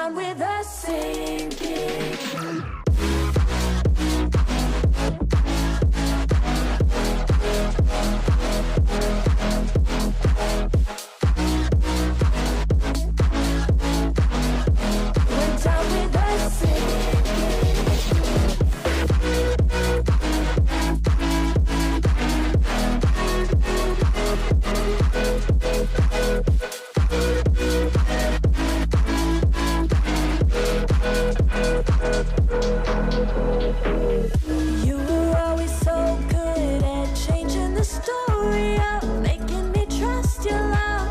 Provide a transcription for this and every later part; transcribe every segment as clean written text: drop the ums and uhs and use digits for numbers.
down with the sinking. Went down with the sinking. You were always so good at changing the story up, making me trust your love.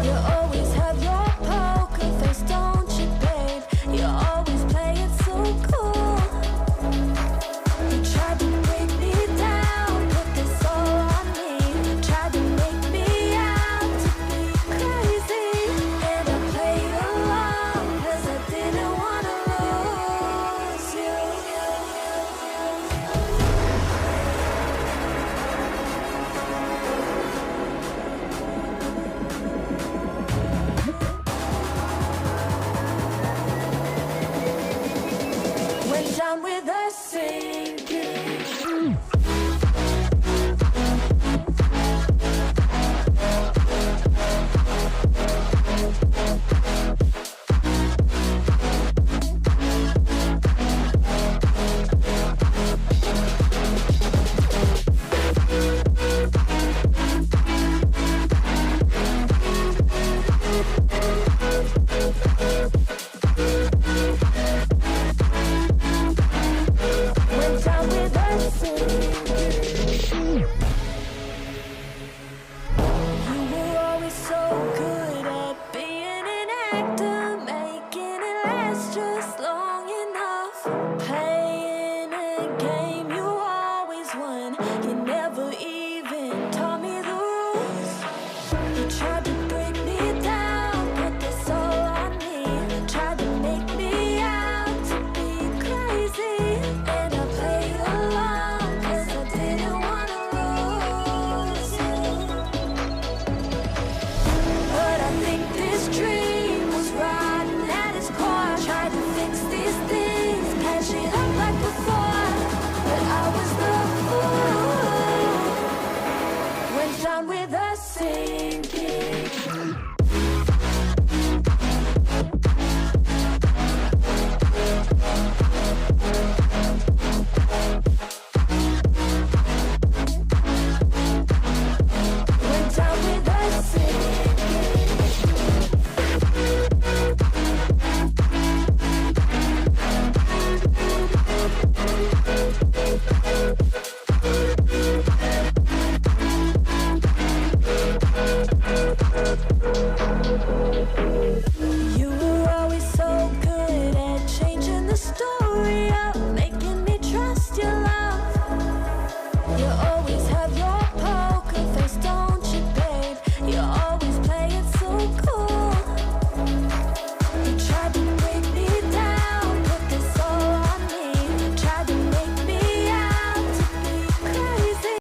You always have your poker face, don't you, babe? You always play it so cool. You tried to break me down, put this all on me. Tried to make me out to be crazy, and I played along 'cause I didn't wanna lose you. Went down with a sinking. Went down with a sinking. You were always so good at being an actor,